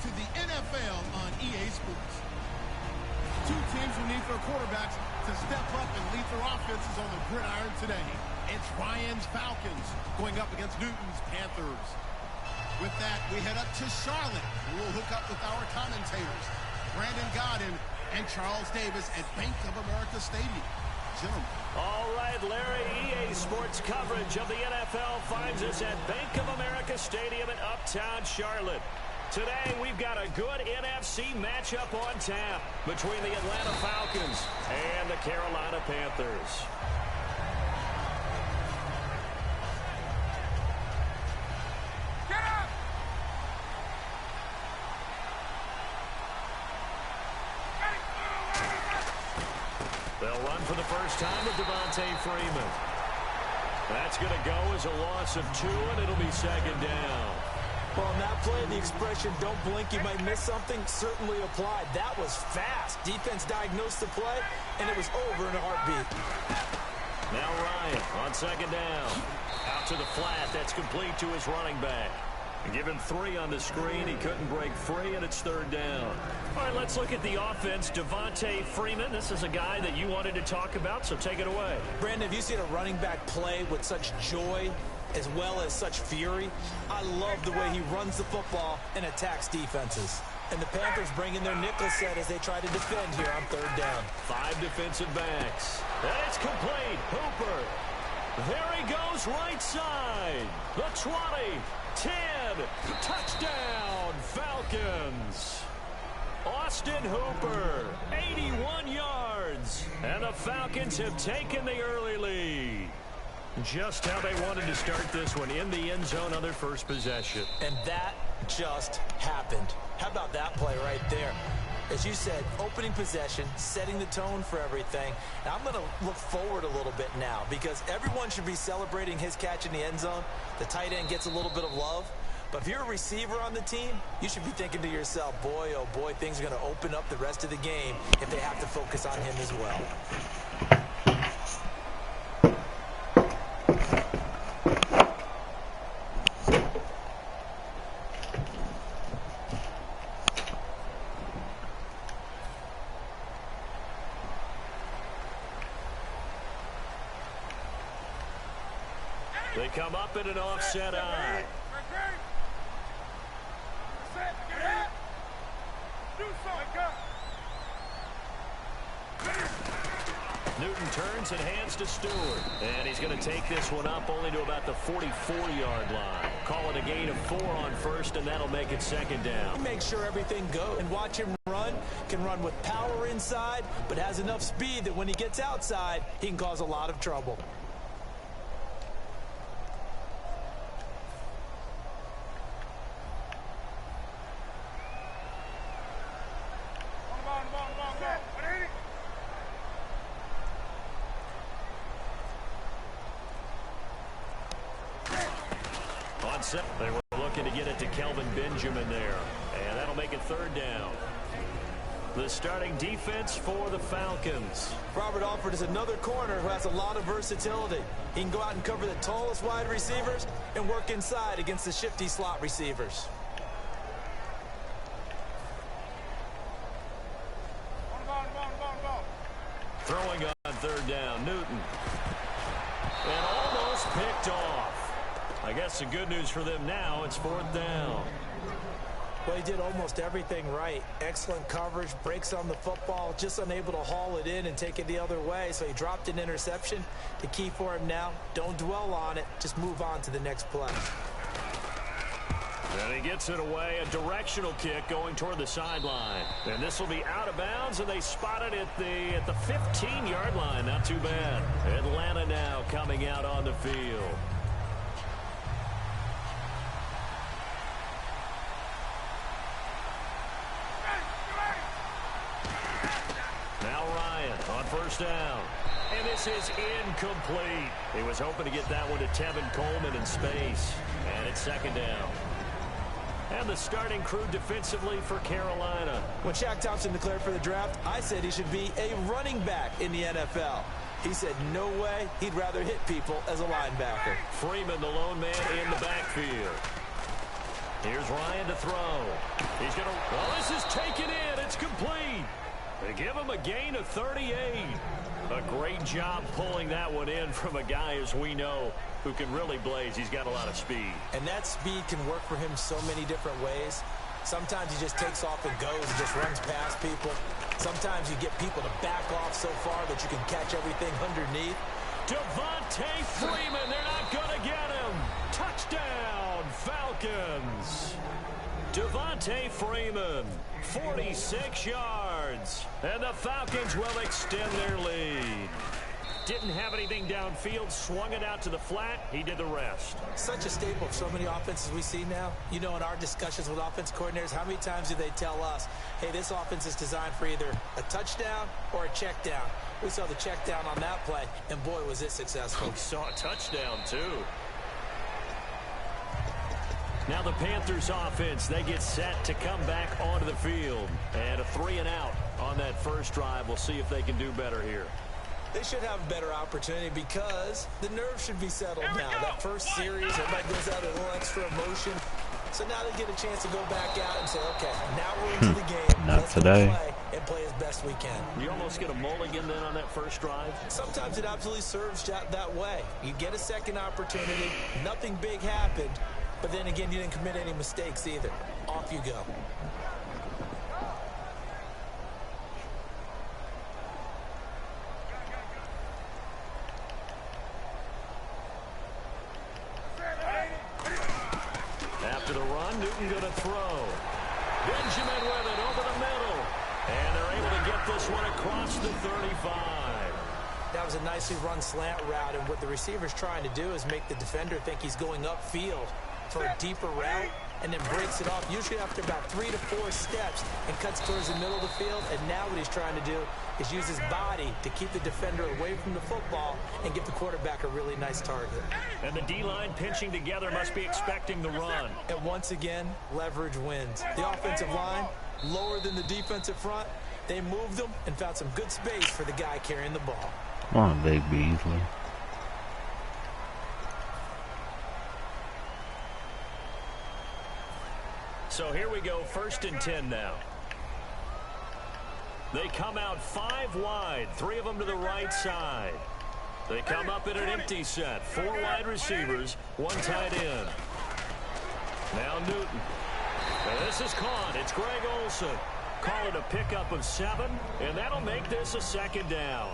to the NFL on EA Sports. Two teams who need their quarterbacks to step up and lead their offenses on the gridiron today. It's Ryan's Falcons going up against Newton's Panthers. With that, we head up to Charlotte. We'll hook up with our commentators, Brandon Godden and Charles Davis at Bank of America Stadium. Gentlemen. All right, Larry, EA Sports coverage of the NFL finds us at Bank of America Stadium in Uptown Charlotte. Today, we've got a good NFC matchup on tap between the Atlanta Falcons and the Carolina Panthers. Get up! They'll run for the first time with Devontae Freeman. That's going to go as a loss of 2, and it'll be second down. Well, on that play, the expression, don't blink, you might miss something, certainly applied. That was fast. Defense diagnosed the play, and it was over in a heartbeat. Now Ryan on second down. Out to the flat. That's complete to his running back. Give him 3 on the screen. He couldn't break free, and it's third down. All right, let's look at the offense. Devontae Freeman, this is a guy that you wanted to talk about, so take it away. Brandon, have you seen a running back play with such joy as well as such fury? I love the way he runs the football and attacks defenses. And the Panthers bring in their nickel set as they try to defend here on third down. 5 defensive backs. And it's complete. Hooper. There he goes right side. The 20. 10. Touchdown, Falcons. Austin Hooper, 81 yards. And the Falcons have taken the early lead. Just how they wanted to start this one, in the end zone on their first possession. And that just happened. How about that play right there? As you said, opening possession, setting the tone for everything. Now I'm going to look forward a little bit now because everyone should be celebrating his catch in the end zone. The tight end gets a little bit of love. But if you're a receiver on the team, you should be thinking to yourself, boy, oh boy, things are going to open up the rest of the game if they have to focus on him as well. They come up in an offset eye. Newton turns and hands to Stewart. And he's going to take this one up only to about the 44-yard line. Call it a gain of 4 on first, and that'll make it second down. Make sure everything goes and watch him run. Can run with power inside, but has enough speed that when he gets outside, he can cause a lot of trouble. They were looking to get it to Kelvin Benjamin there, and that'll make it third down. The starting defense for the Falcons. Robert Alford is another corner who has a lot of versatility. He can go out and cover the tallest wide receivers and work inside against the shifty slot receivers. Throwing on third down, Newton. And almost picked off. I guess the good news for them now, it's fourth down. Well, he did almost everything right. Excellent coverage, breaks on the football, just unable to haul it in and take it the other way. So he dropped an interception. The key for him now, don't dwell on it. Just move on to the next play. And he gets it away, a directional kick going toward the sideline. And this will be out of bounds, and they spot it at the 15-yard line. Not too bad. Atlanta now coming out on the field. Now Ryan on first down. And this is incomplete. He was hoping to get that one to Tevin Coleman in space. And it's second down. And the starting crew defensively for Carolina. When Shaq Thompson declared for the draft, I said he should be a running back in the NFL. He said no way, he'd rather hit people as a linebacker. Freeman, the lone man in the backfield. Here's Ryan to throw. He's going to Well, this is taken in. It's complete. They give him a gain of 38. A great job pulling that one in from a guy, as we know, who can really blaze. He's got a lot of speed. And that speed can work for him so many different ways. Sometimes he just takes off and goes and just runs past people. Sometimes you get people to back off so far that you can catch everything underneath. Devontae Freeman, they're not going to get him. Touchdown, Falcons. Devontae Freeman, 46 yards. And the Falcons will extend their lead. Didn't have anything downfield, swung it out to the flat. He did the rest. Such a staple of so many offenses we see now. You know, in our discussions with offense coordinators, how many times do they tell us, hey, this offense is designed for either a touchdown or a check down. We saw the check down on that play, and boy, was it successful. We saw a touchdown, too. Now the Panthers offense, they get set to come back onto the field. And a 3-and-out on that first drive. We'll see if they can do better here. They should have a better opportunity because the nerves should be settled now. That first series, everybody goes out a little extra emotion. So now they get a chance to go back out and say, okay, now we're into the game. Not Let's today. go play and play as best we can. You almost get a mulligan then on that first drive? Sometimes it absolutely serves that way. You get a second opportunity. Nothing big happened. But then again, you didn't commit any mistakes either. Off you go. After the run, Newton going to throw. Benjamin with it over the middle. And they're able to get this one across the 35. That was a nicely run slant route, and what the receiver's trying to do is make the defender think he's going upfield for a deeper route, and then breaks it off, usually after about 3 to 4 steps, and cuts towards the middle of the field. And now what he's trying to do is use his body to keep the defender away from the football and give the quarterback a really nice target. And the D-line pinching together must be expecting the run. And once again, leverage wins. The offensive line, lower than the defensive front, they moved them and found some good space for the guy carrying the ball. Come on, Big Beasley. So here we go, 1st and 10 now. They come out 5 wide, 3 of them to the right side. They come up in an empty set, 4 wide receivers, 1 tight end. Now Newton. And this is caught. It's Greg Olsen. Call it a pickup of 7, and that'll make this a 2nd down.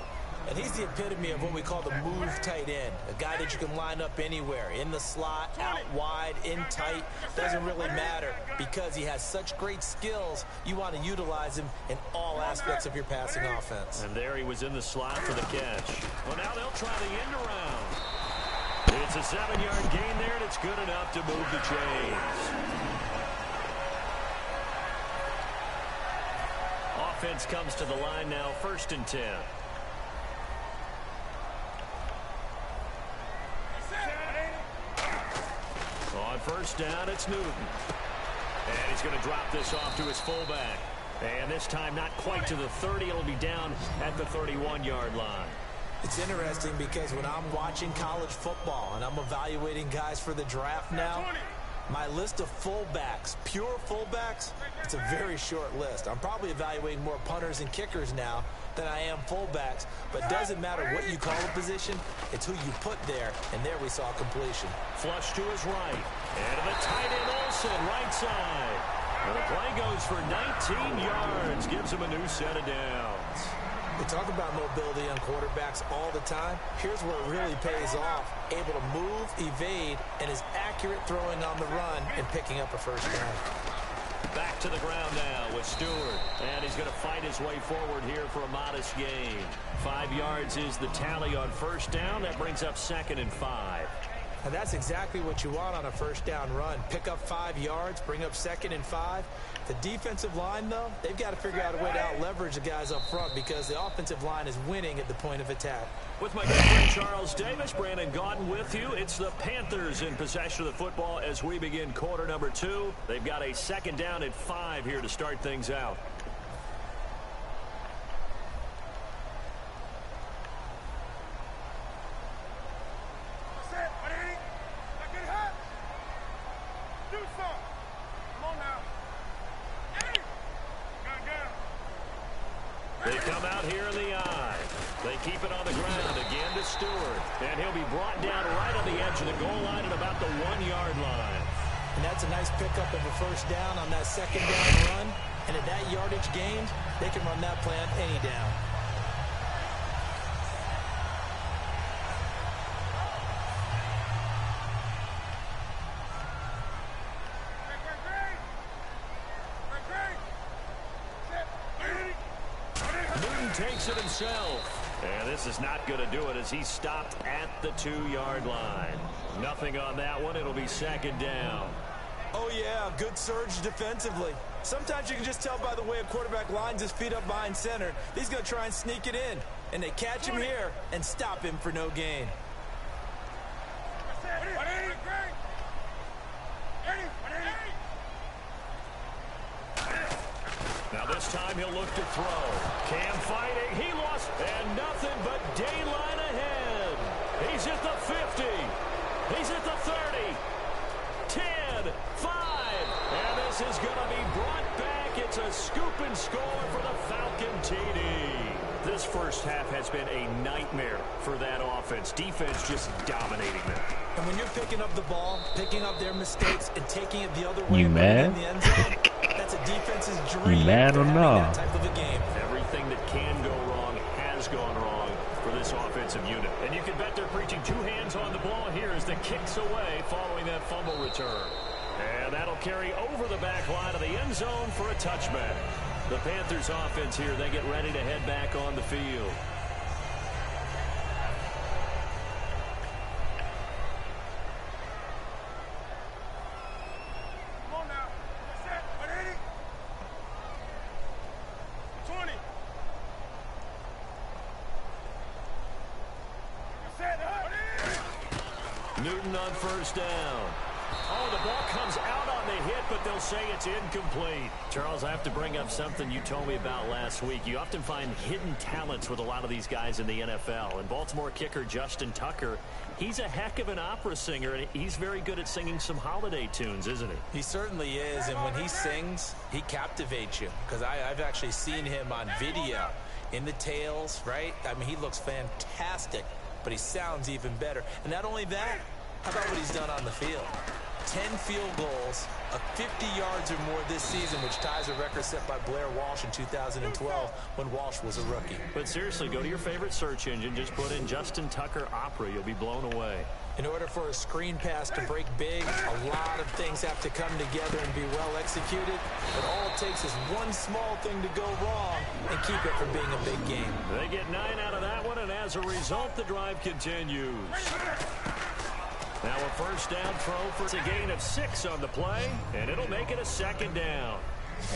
And he's the epitome of what we call the move tight end. A guy that you can line up anywhere, in the slot, out wide, in tight. Doesn't really matter because he has such great skills. You want to utilize him in all aspects of your passing offense. And there he was in the slot for the catch. Well, now they'll try the end around. It's a 7-yard gain there, and it's good enough to move the chains. Offense comes to the line now, 1st and 10. On 1st down, it's Newton. And he's going to drop this off to his fullback. And this time not quite to the 30. It'll be down at the 31-yard line. It's interesting because when I'm watching college football and I'm evaluating guys for the draft now, my list of fullbacks, pure fullbacks, it's a very short list. I'm probably evaluating more punters and kickers now than I am fullbacks. But it doesn't matter what you call a position, it's who you put there. And there we saw completion. Flush to his right. And the tight end Olsen, right side. And the play goes for 19 yards. Gives him a new set of downs. We talk about mobility on quarterbacks all the time. Here's where it really pays off. Able to move, evade, and is accurate throwing on the run and picking up a 1st down. Back to the ground now with Stewart. And he's going to fight his way forward here for a modest gain. 5 yards is the tally on 1st down. That brings up 2nd and 5. And that's exactly what you want on a 1st down run. Pick up 5 yards, bring up 2nd and 5. The defensive line, though, they've got to figure out a way to out-leverage the guys up front because the offensive line is winning at the point of attack. With my good friend Charles Davis, Brandon Gaudin with you. It's the Panthers in possession of the football as we begin quarter number 2. They've got a 2nd down at 5 here to start things out. They come out here in the eye. They keep it on the ground again to Stewart. And he'll be brought down right on the edge of the goal line at about the 1-yard line. And that's a nice pickup of a first down on that second down run. And at that yardage gained, they can run that play on any down. Takes it himself. And this is not going to do it as he stopped at the 2-yard line. Nothing on that one. It'll be second down. Oh, yeah, good surge defensively. Sometimes you can just tell by the way a quarterback lines his feet up behind center. He's going to try and sneak it in. And they catch him here and stop him for no gain. Now this time he'll look to throw. Cam fighting. He lost. And nothing but daylight ahead. He's at the 50. He's at the 30. 10, 5. And this is going to be brought back. It's a scoop and score for the Falcon TD. This first half has been a nightmare for that offense. Defense just dominating them. And when you're picking up the ball, picking up their mistakes, and taking it the other way, you mad? In the end zone, that's a defense's dream. You mad or not? That type of a game. Everything that can go wrong has gone wrong for this offensive unit. And you can bet they're preaching 2 hands on the ball here as the kicks away following that fumble return. And that'll carry over the back line of the end zone for a touchback. The Panthers offense here, they get ready to head back on the field. Come on now. That's it. 180. 20. That's it. Newton on first down. Oh, the ball comes out on the hit, but they'll say it's incomplete. Charles, I have to bring up something you told me about last week. You often find hidden talents with a lot of these guys in the NFL. And Baltimore kicker Justin Tucker, he's a heck of an opera singer, and he's very good at singing some holiday tunes, isn't he? He certainly is, and when he sings, he captivates you. Because I've actually seen him on video in the tails, right? I mean, he looks fantastic, but he sounds even better. And not only that, how about what he's done on the field? 10 field goals, 50 yards or more this season, which ties a record set by Blair Walsh in 2012 when Walsh was a rookie. But seriously, go to your favorite search engine. Just put in Justin Tucker Opera. You'll be blown away. In order for a screen pass to break big, a lot of things have to come together and be well executed. But all it takes is one small thing to go wrong and keep it from being a big game. They get 9 out of that one, and as a result, the drive continues. Now a first down throw for a gain of 6 on the play, and it'll make it a second down.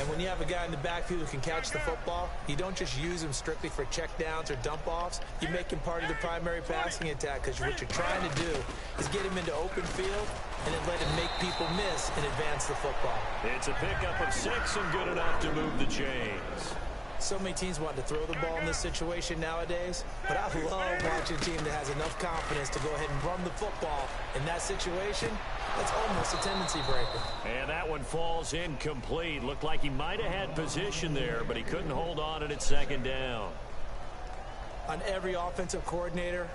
And when you have a guy in the backfield who can catch the football, you don't just use him strictly for checkdowns or dump-offs. You make him part of the primary passing attack because what you're trying to do is get him into open field and then let him make people miss and advance the football. It's a pickup of 6 and good enough to move the chains. So many teams want to throw the ball in this situation nowadays, but I love watching a team that has enough confidence to go ahead and run the football. In that situation, that's almost a tendency breaker. And that one falls incomplete. Looked like he might have had position there, but he couldn't hold on at second down. On every offensive coordinator,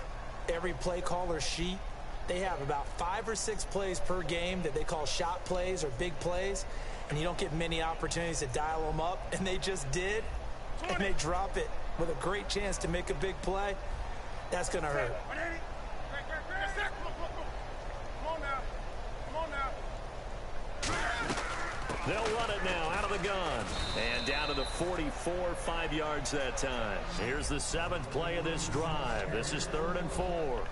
every play caller sheet, they have about 5 or 6 plays per game that they call shot plays or big plays, and you don't get many opportunities to dial them up, and they just did. And they drop it with a great chance to make a big play. That's going to hurt. They'll run it now out of the gun. And down to the 44, 5 yards that time. Here's the 7th play of this drive. This is 3rd and 4.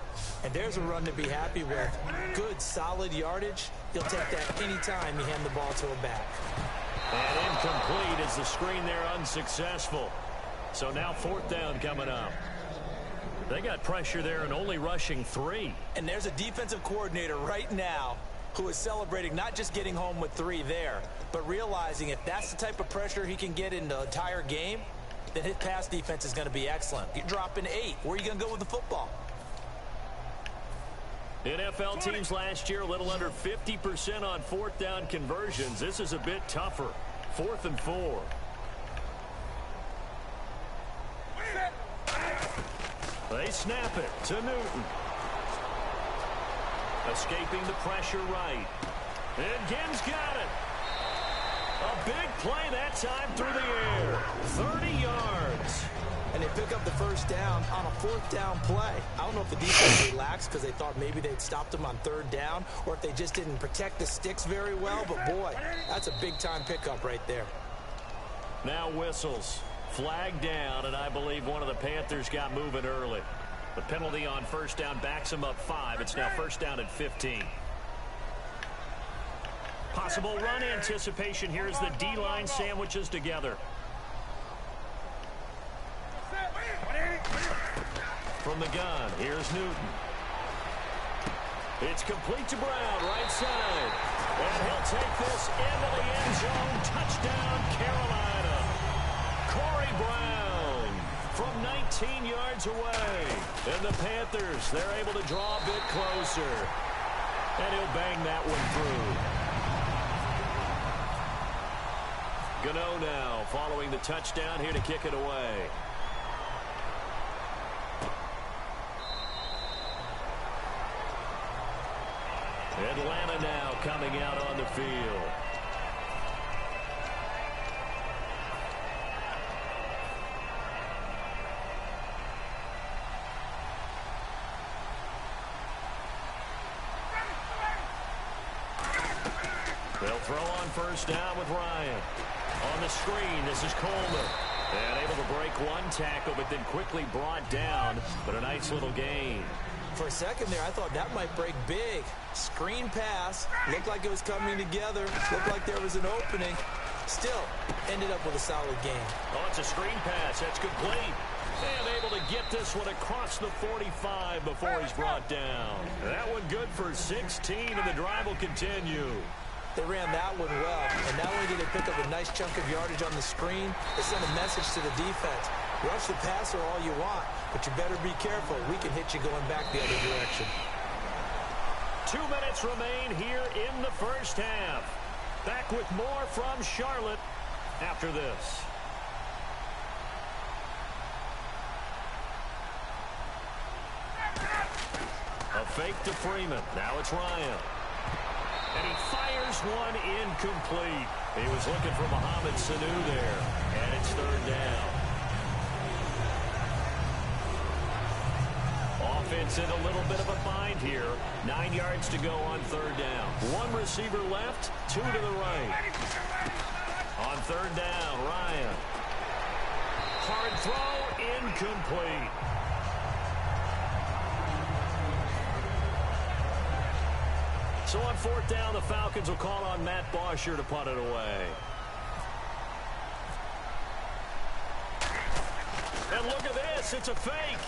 And there's a run to be happy with. Good, solid yardage. You'll take that anytime you hand the ball to a back. And incomplete as the screen there unsuccessful. So now 4th down coming up. They got pressure there and only rushing 3. And there's a defensive coordinator right now who is celebrating not just getting home with 3 there, but realizing if that's the type of pressure he can get in the entire game, then his pass defense is going to be excellent. You're dropping 8. Where are you going to go with the football? NFL teams last year a little under 50% on 4th down conversions. This is a bit tougher. 4th and 4. They snap it to Newton. Escaping the pressure right. And Gibbs got it. A big play that time through the air. 30 yards. And they pick up the first down on a fourth down play. I don't know if the defense relaxed because they thought maybe they'd stopped them on third down or if they just didn't protect the sticks very well. But, boy, that's a big-time pickup right there. Now whistles. Flag down, and I believe one of the Panthers got moving early. The penalty on first down backs them up 5. It's now first down at 15. Possible run anticipation here as the D-line sandwiches together. From the gun, here's Newton. It's complete to Brown, right side. And he'll take this into the end zone. Touchdown, Carolina. Corey Brown from 19 yards away. And the Panthers, they're able to draw a bit closer. And he'll bang that one through. Gano now following the touchdown here to kick it away. Atlanta now coming out on the field. They'll throw on first down with Ryan. On the screen, this is Coleman. And able to break one tackle, but then quickly brought down. But a nice little gain. For a second there, I thought that might break big. Screen pass. Looked like it was coming together. Looked like there was an opening. Still, ended up with a solid gain. Oh, it's a screen pass. That's complete. And able to get this one across the 45 before he's brought down. That one good for 16, and the drive will continue. They ran that one well, and not only did they pick up a nice chunk of yardage on the screen, they sent a message to the defense. Rush the passer all you want, but you better be careful. We can hit you going back the other direction. 2 minutes remain here in the first half. Back with more from Charlotte after this. A fake to Freeman. Now it's Ryan. And he fires one incomplete. He was looking for Mohamed Sanu there. And it's third down. Offense in a little bit of a bind here. 9 yards to go on third down. One receiver left, 2 to the right. On third down, Ryan. Hard throw, incomplete. So on fourth down, the Falcons will call on Matt Bosher to punt it away. And look at this, it's a fake.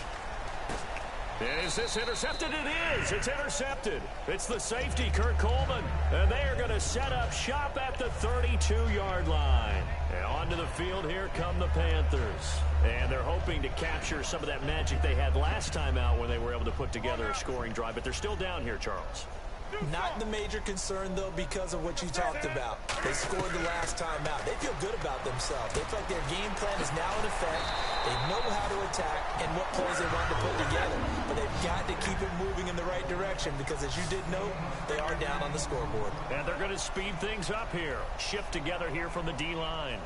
Is this intercepted? It is. It's intercepted. It's the safety, Kurt Coleman. And they are going to set up shop at the 32-yard line. And onto the field, here come the Panthers. And they're hoping to capture some of that magic they had last time out when they were able to put together a scoring drive. But they're still down here, Charles. Not the major concern, though, because of what you talked about. They scored the last time out. They feel good about themselves. They feel like their game plan is now in effect. They know how to attack and what plays they want to put together. But they've got to keep it moving in the right direction because, as you did note, they are down on the scoreboard. And they're going to speed things up here. Shift together here from the D-line.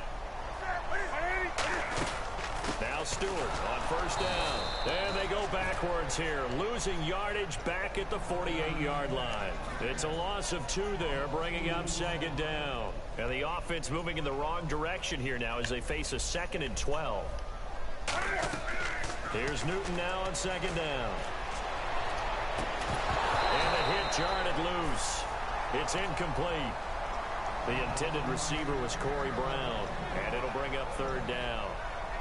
Now Stewart on first down. And they go backwards here, losing yardage back at the 48-yard line. It's a loss of 2 there, bringing up second down. And the offense moving in the wrong direction here now as they face a 2nd and 12. Here's Newton now on second down. And the hit jarred it loose. It's incomplete. The intended receiver was Corey Brown. And it'll bring up third down.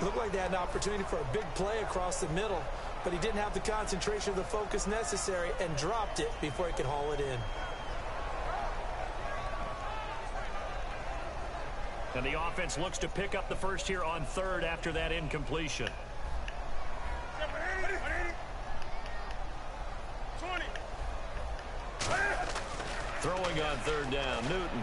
Looked like they had an opportunity for a big play across the middle, but he didn't have the concentration or the focus necessary and dropped it before he could haul it in. And the offense looks to pick up the first here on third after that incompletion. Throwing on third down, Newton.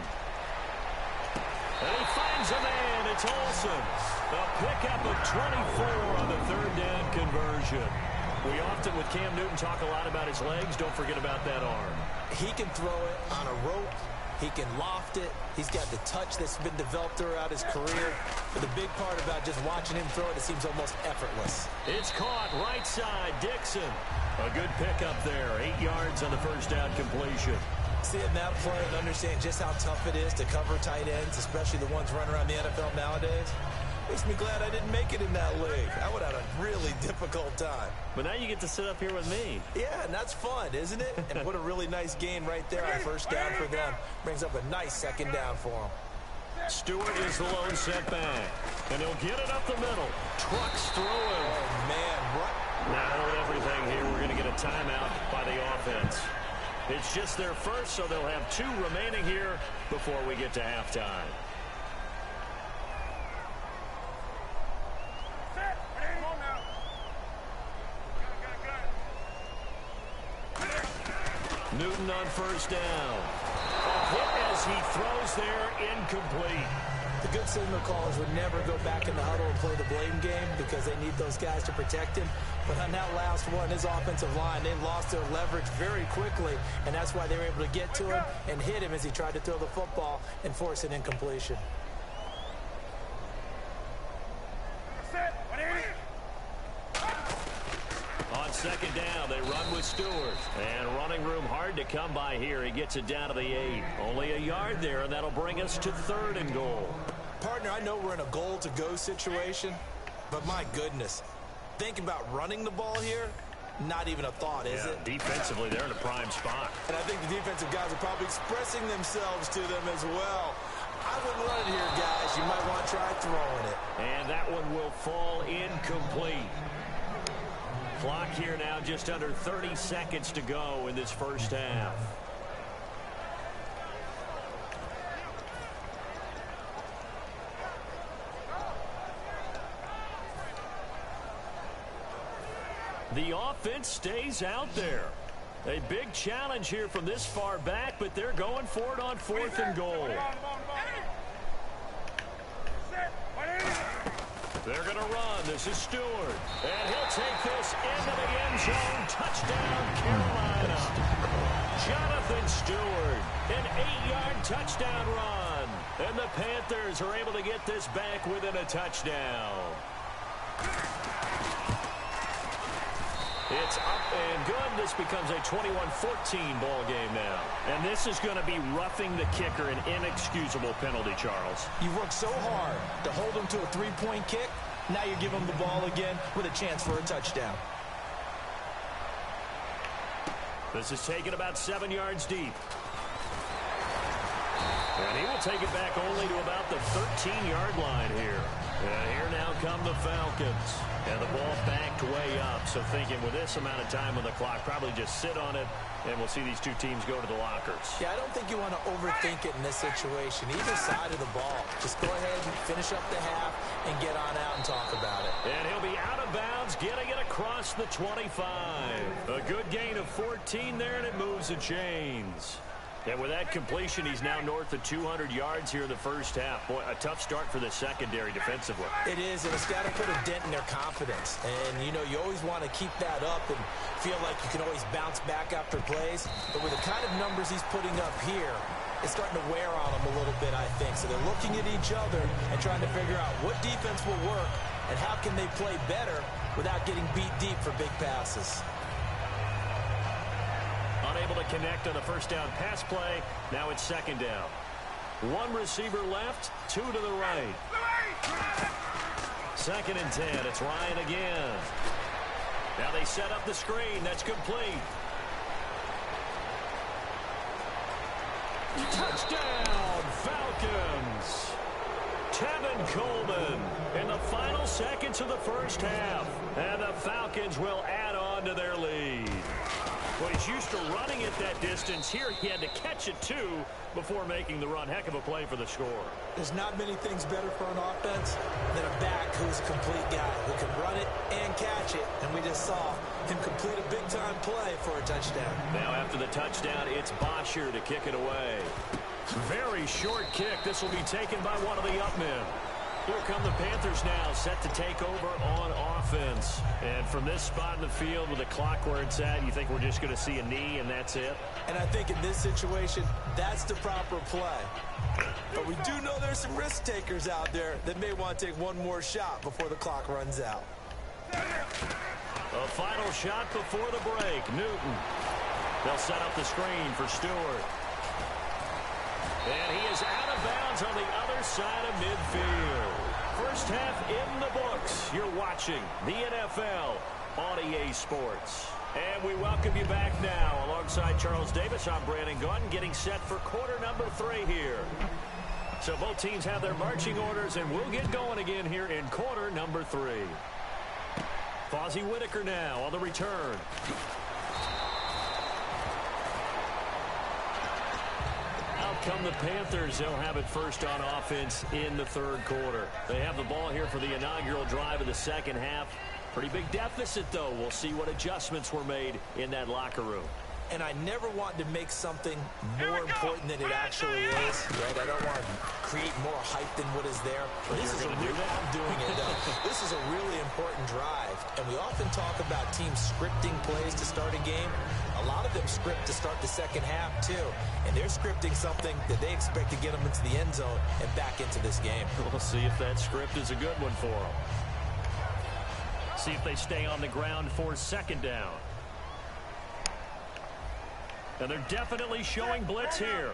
And he finds a man. It's Olsen. A pickup of 24 on the third down conversion. We often, with Cam Newton, talk a lot about his legs. Don't forget about that arm. He can throw it on a rope. He can loft it. He's got the touch that's been developed throughout his career. But the big part about just watching him throw it seems almost effortless. It's caught right side. Dixon. A good pickup there. 8 yards on the first down completion. Seeing that play and understand just how tough it is to cover tight ends, especially the ones running around the NFL nowadays, makes me glad I didn't make it in that league. I would have had a really difficult time. But now you get to sit up here with me. Yeah, and that's fun, isn't it? And what a really nice gain right there on first down for them. Brings up a nice second down for them. Stewart is the lone setback. And he'll get it up the middle. Trucks through him. Oh, man. What? Now hold everything here. We're going to get a timeout by the offense. It's just their first, so they'll have 2 remaining here before we get to halftime. Newton on first down. A hit as he throws there, incomplete. The good signal callers would never go back in the huddle and play the blame game because they need those guys to protect him. But on that last one, his offensive line, they lost their leverage very quickly, and that's why they were able to get to him and hit him as he tried to throw the football and force an incompletion. On second down, they run with Stewart. And running room hard to come by here. He gets it down to the 8. Only a yard there, and that'll bring us to 3rd and goal. Partner, I know we're in a goal-to-go situation, but my goodness, think about running the ball here, not even a thought, is it? Defensively, they're in a prime spot. And I think the defensive guys are probably expressing themselves to them as well. I wouldn't run it here, guys. You might want to try throwing it. And that one will fall incomplete. Clock here now, just under 30 seconds to go in this first half. The offense stays out there. A big challenge here from this far back, but they're going for it on 4th and goal. They're going to run. This is Stewart. And he'll take this into the end zone. Touchdown, Carolina. Jonathan Stewart, an 8-yard touchdown run. And the Panthers are able to get this back within a touchdown. It's up and good. This becomes a 21-14 ball game now. And this is going to be roughing the kicker, an inexcusable penalty, Charles. You've worked so hard to hold him to a 3-point kick. Now you give him the ball again with a chance for a touchdown. This is taken about 7 yards deep. And he will take it back only to about the 13-yard line here. And here now come the Falcons. And the ball backed way up. So thinking with this amount of time on the clock, probably just sit on it, and we'll see these 2 teams go to the lockers. Yeah, I don't think you want to overthink it in this situation. Either side of the ball. Just go ahead and finish up the half and get on out and talk about it. And he'll be out of bounds, getting it across the 25. A good gain of 14 there, and it moves and chains. And with that completion, he's now north of 200 yards here in the first half. Boy, a tough start for the secondary defensively. It is, and it's got to put a dent in their confidence. And, you know, you always want to keep that up and feel like you can always bounce back after plays. But with the kind of numbers he's putting up here, it's starting to wear on them a little bit, I think. So they're looking at each other and trying to figure out what defense will work and how can they play better without getting beat deep for big passes. Unable to connect on the first down pass play. Now it's second down. 1 receiver left, 2 to the right. 2nd and 10. It's Ryan again. Now they set up the screen. That's complete. Touchdown, Falcons. Tevin Coleman in the final seconds of the first half. And the Falcons will add on to their lead. Well, he's used to running it that distance. Here he had to catch it, too, before making the run. Heck of a play for the score. There's not many things better for an offense than a back who's a complete guy who can run it and catch it. And we just saw him complete a big-time play for a touchdown. Now, after the touchdown, it's Bosher to kick it away. Very short kick. This will be taken by one of the up men. Here come the Panthers now, set to take over on offense. And from this spot in the field with the clock where it's at, you think we're just going to see a knee and that's it? And I think in this situation, that's the proper play. But we do know there's some risk takers out there that may want to take one more shot before the clock runs out. A final shot before the break. Newton. They'll set up the screen for Stewart. And he is out of bounds on the other side of midfield. First half in the books. You're watching the NFL on EA Sports. And we welcome you back now. Alongside Charles Davis, I'm Brandon Gunn, getting set for quarter number 3 here. So both teams have their marching orders, and we'll get going again here in quarter number 3. Fozzie Whitaker now on the return. Out come the Panthers. They'll have it first on offense in the third quarter. They have the ball here for the inaugural drive of the second half. Pretty big deficit, though. We'll see what adjustments were made in that locker room. And I never want to make something more important than it actually is, right? I don't want to create more hype than what is there. This is I'm doing it, though. This is a really important drive. And we often talk about teams scripting plays to start a game. A lot of them script to start the second half, too. And they're scripting something that they expect to get them into the end zone and back into this game. We'll see if that script is a good one for them. See if they stay on the ground for second down. And they're definitely showing blitz here.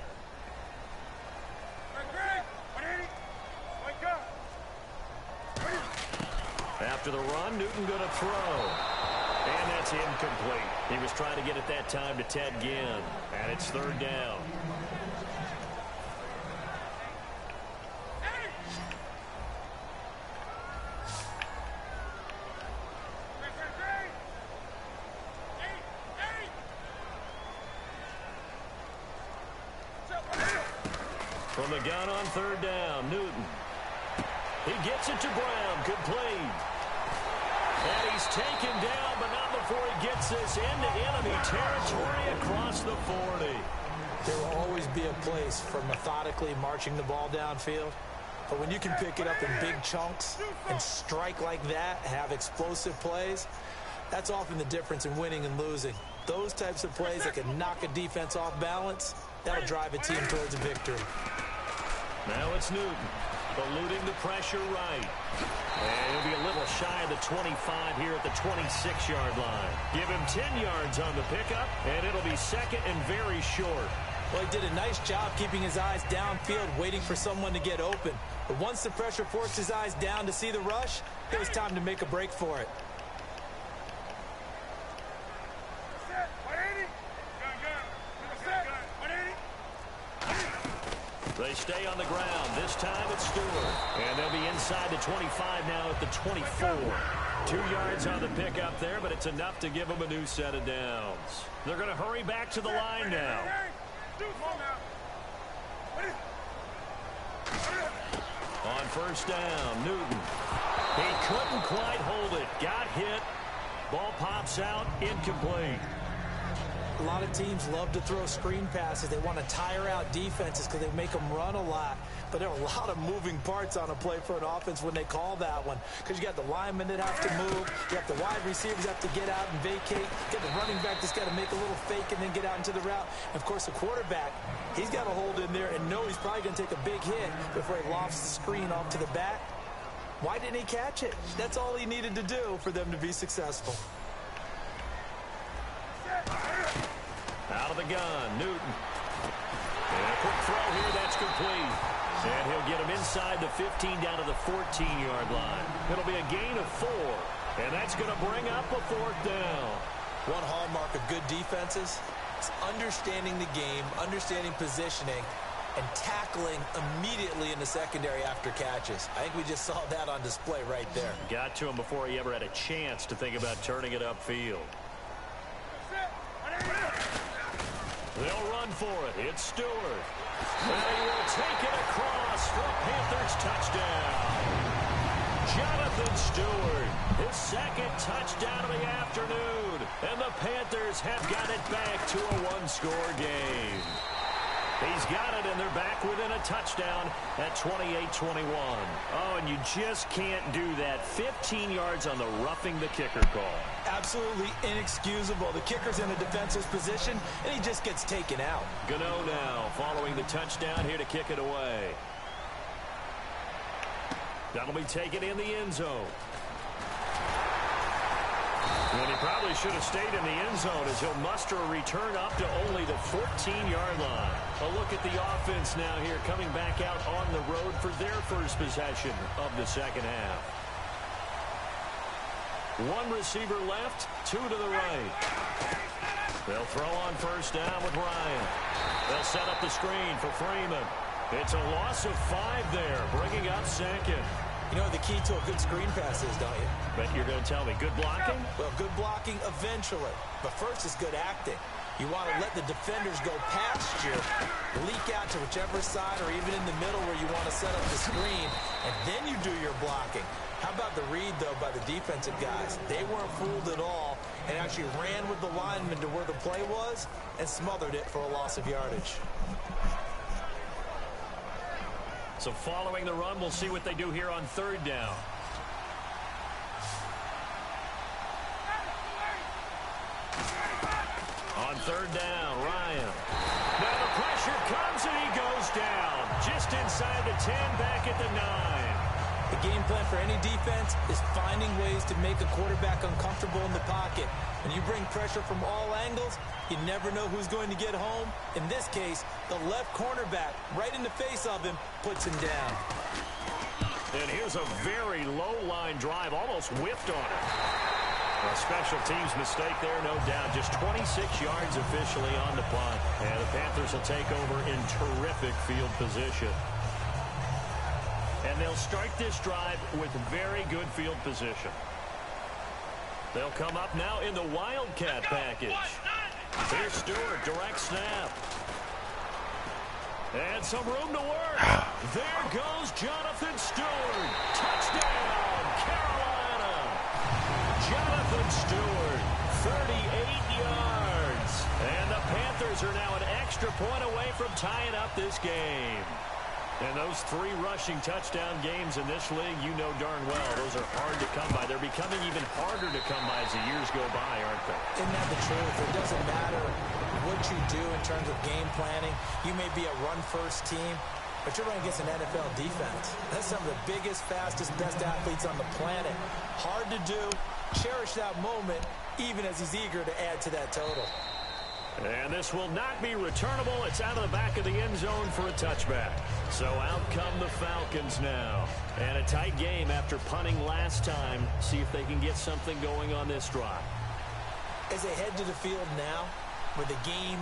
After the run, Newton going to throw. And that's incomplete. He was trying to get it that time to Ted Ginn. And it's third down. From the gun on third down, Newton. He gets it to Brown, complete. And he's taken down, but not before he gets this into enemy territory across the 40. There will always be a place for methodically marching the ball downfield. But when you can pick it up in big chunks and strike like that, have explosive plays, that's often the difference in winning and losing. Those types of plays that can knock a defense off balance, that'll drive a team towards a victory. Now it's Newton, eluding the pressure right. And he'll be a little shy of the 25 here at the 26-yard line. Give him 10 yards on the pickup, and it'll be second and very short. Well, he did a nice job keeping his eyes downfield, waiting for someone to get open. But once the pressure forced his eyes down to see the rush, it was time to make a break for it. They stay on the ground. This time it's Stewart. And they'll be inside the 25 now at the 24. 2 yards on the pickup there, but it's enough to give them a new set of downs. They're going to hurry back to the line now. On first down, Newton. He couldn't quite hold it. Got hit. Ball pops out, incomplete. A lot of teams love to throw screen passes. They want to tire out defenses because they make them run a lot. But there are a lot of moving parts on a play for an offense when they call that one. Because you got the linemen that have to move. You have the wide receivers that have to get out and vacate. You got the running back that's got to make a little fake and then get out into the route. And, of course, the quarterback, he's got to hold in there and know he's probably going to take a big hit before he lofts the screen off to the back. Why didn't he catch it? That's all he needed to do for them to be successful. Out of the gun, Newton. And a quick throw here, that's complete. And he'll get him inside the 15 down to the 14-yard line. It'll be a gain of 4. And that's going to bring up a fourth down. One hallmark of good defenses is understanding the game, understanding positioning, and tackling immediately in the secondary after catches. I think we just saw that on display right there. Got to him before he ever had a chance to think about turning it upfield. They'll run for it. It's Stewart. And he will take it across for a Panthers touchdown. Jonathan Stewart, his second touchdown of the afternoon. And the Panthers have got it back to a one-score game. He's got it, and they're back within a touchdown at 28-21. Oh, and you just can't do that. 15 yards on the roughing the kicker call. Absolutely inexcusable. The kicker's in a defensive position, and he just gets taken out. Gano now following the touchdown here to kick it away. That'll be taken in the end zone. And he probably should have stayed in the end zone as he'll muster a return up to only the 14-yard line. A look at the offense now here coming back out on the road for their first possession of the second half. One receiver left, two to the right. They'll throw on first down with Ryan. They'll set up the screen for Freeman. It's a loss of 5 there, bringing up second. You know what the key to a good screen pass is, don't you? But you're going to tell me, good blocking? Well, good blocking eventually. But first is good acting. You want to let the defenders go past you, leak out to whichever side or even in the middle where you want to set up the screen, and then you do your blocking. How about the read, though, by the defensive guys? They weren't fooled at all and actually ran with the lineman to where the play was and smothered it for a loss of yardage. So following the run, we'll see what they do here on third down. On third down, Ryan. Now the pressure comes and he goes down. Just inside the 10, back at the 9. The game plan for any defense is finding ways to make a quarterback uncomfortable in the pocket. When you bring pressure from all angles, you never know who's going to get home. In this case, the left cornerback, right in the face of him, puts him down. And here's a very low-line drive, almost whiffed on it. A special teams mistake there, no doubt. Just 26 yards officially on the punt. And the Panthers will take over in terrific field position. And they'll start this drive with very good field position. They'll come up now in the Wildcat package. Here's Stewart, direct snap. And some room to work. There goes Jonathan Stewart. Touchdown, Carolina. Jonathan Stewart, 38 yards. And the Panthers are now an extra point away from tying up this game. And those 3 rushing touchdown games in this league, you know darn well, those are hard to come by. They're becoming even harder to come by as the years go by, aren't they? Isn't that the truth? It doesn't matter what you do in terms of game planning. You may be a run-first team, but you're running against an NFL defense. That's some of the biggest, fastest, best athletes on the planet. Hard to do. Cherish that moment, even as he's eager to add to that total. And this will not be returnable. It's out of the back of the end zone for a touchback. So out come the Falcons now. And a tight game after punting last time. See if they can get something going on this drive. As they head to the field now, with the game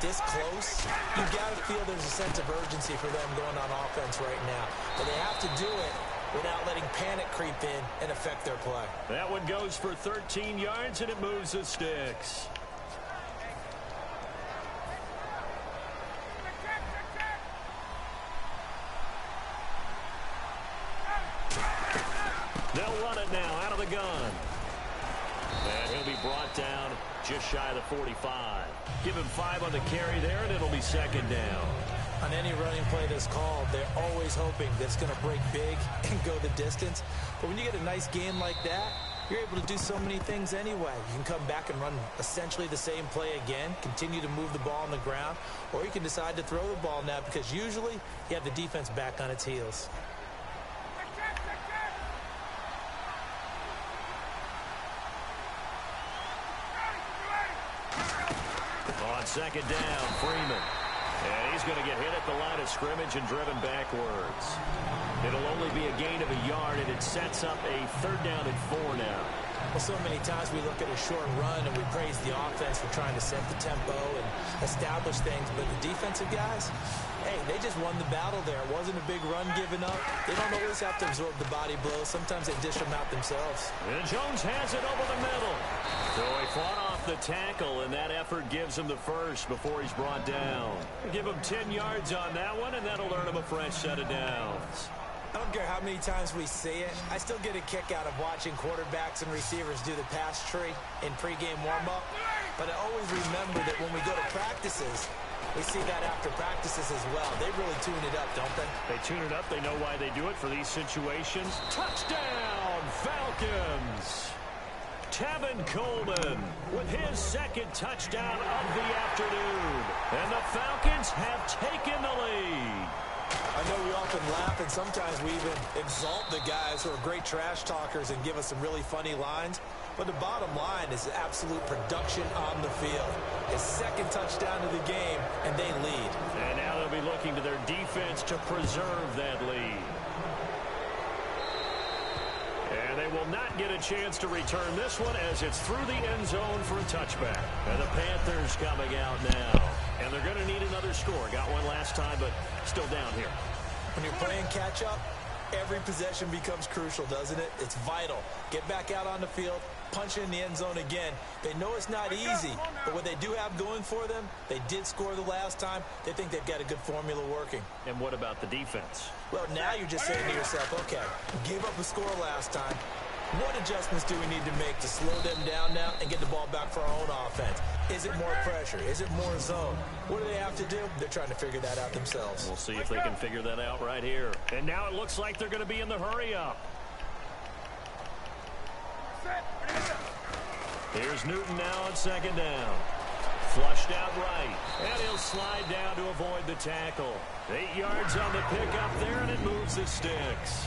this close, you've got to feel there's a sense of urgency for them going on offense right now. But they have to do it without letting panic creep in and affect their play. That one goes for 13 yards, and it moves the sticks. They'll run it now out of the gun. And he'll be brought down just shy of the 45. Give him 5 on the carry there, and it'll be second down. On any running play that's called, they're always hoping that it's going to break big and go the distance. But when you get a nice game like that, you're able to do so many things anyway. You can come back and run essentially the same play again, continue to move the ball on the ground, or you can decide to throw the ball now because usually you have the defense back on its heels. On second down, Freeman. And he's going to get hit at the line of scrimmage and driven backwards. It'll only be a gain of a yard, and it sets up a third down and 4 now. Well, so many times we look at a short run and we praise the offense for trying to set the tempo and establish things. But the defensive guys, hey, they just won the battle there. It wasn't a big run given up. They don't always have to absorb the body blows. Sometimes they dish them out themselves. And Jones has it over the middle. So he fought off the tackle, and that effort gives him the first before he's brought down. Give him 10 yards on that one, and that'll earn him a fresh set of downs. I don't care how many times we see it. I still get a kick out of watching quarterbacks and receivers do the pass tree in pregame warm-up. But I always remember that when we go to practices, We see that after practices as well. They really tune it up, don't they? They tune it up. They know why they do it for these situations. Touchdown, Falcons! Tevin Coleman with his second touchdown of the afternoon. And the Falcons have taken the lead. I know we often laugh, and sometimes we even exalt the guys who are great trash talkers and give us some really funny lines. But the bottom line is absolute production on the field. His second touchdown of the game, and they lead. And now they'll be looking to their defense to preserve that lead. And they will not get a chance to return this one as it's through the end zone for a touchback. And the Panthers coming out now. And they're going to need another score. Got one last time, but still down here. When you're playing catch-up, every possession becomes crucial, doesn't it? It's vital. Get back out on the field, punch it in the end zone again. They know it's not easy, but what they do have going for them, they did score the last time. They think they've got a good formula working. And what about the defense? Well, now you're just saying to yourself, okay, gave up a score last time. What adjustments do we need to make to slow them down now and get the ball back for our own offense? Is it more pressure? Is it more zone? What do they have to do? They're trying to figure that out themselves. We'll see if they can figure that out right here. And now it looks like they're going to be in the hurry-up. Here's Newton now on second down. Flushed out right. And he'll slide down to avoid the tackle. 8 yards on the pickup there, and it moves the sticks.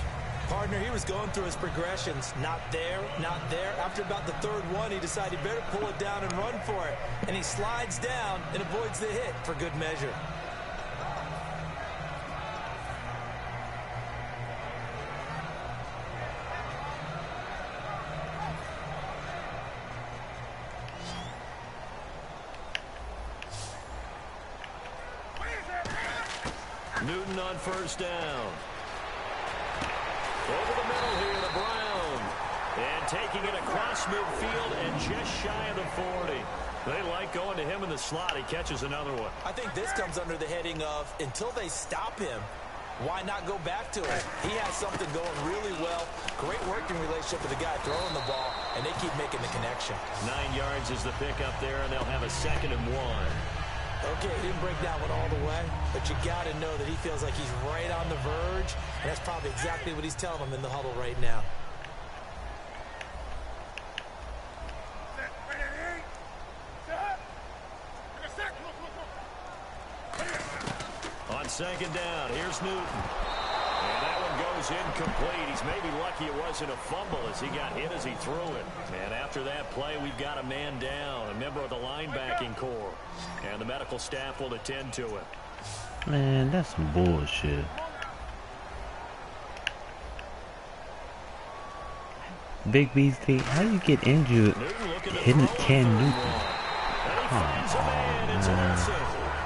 Partner, he was going through his progressions. Not there, not there. After about the third one, he decided he better pull it down and run for it. And he slides down and avoids the hit for good measure. Newton on first down. Over the middle here to Brown. And taking it across midfield and just shy of the 40. They like going to him in the slot. He catches another one. I think this comes under the heading of, until they stop him, why not go back to him? He has something going really well. Great working relationship with the guy throwing the ball, and they keep making the connection. 9 yards is the pickup there, and they'll have a 2nd and 1. Okay, he didn't break that one all the way, but you got to know that he feels like he's right on the verge, and that's probably exactly what he's telling them in the huddle right now. On second down, here's Newton. And that one goes incomplete. He's maybe lucky it wasn't a fumble as he got hit as he threw it. And after that play, we've got a man down, a member of the linebacking core. And the medical staff will attend to it. Man, that's some bullshit. Big Beastie, how you get injured hitting Cam Newton?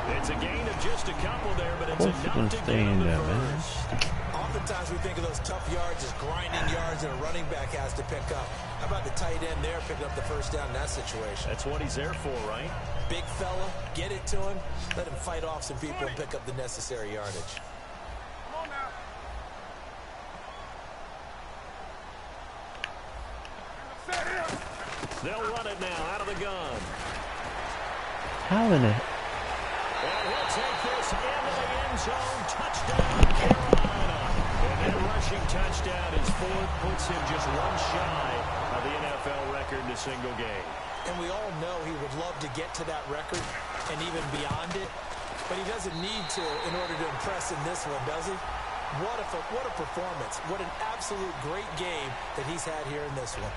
It's a gain of just a couple there, but it's enough to stay in there, man. Oftentimes we think of those tough yards as grinding yards that a running back has to pick up. How about the tight end there picking up the first down in that situation? That's what he's there for, right? Big fella, get it to him, let him fight off some people and pick up the necessary yardage. Come on now. They'll run it now out of the gun. How in the... And he'll take this into the end zone. Touchdown, Carolina. And that rushing touchdown, his 4th, puts him just one shy of the NFL record in a single game. And we all know he would love to get to that record and even beyond it, but he doesn't need to in order to impress in this one, does he? What a performance. What an absolute great game that he's had here in this one.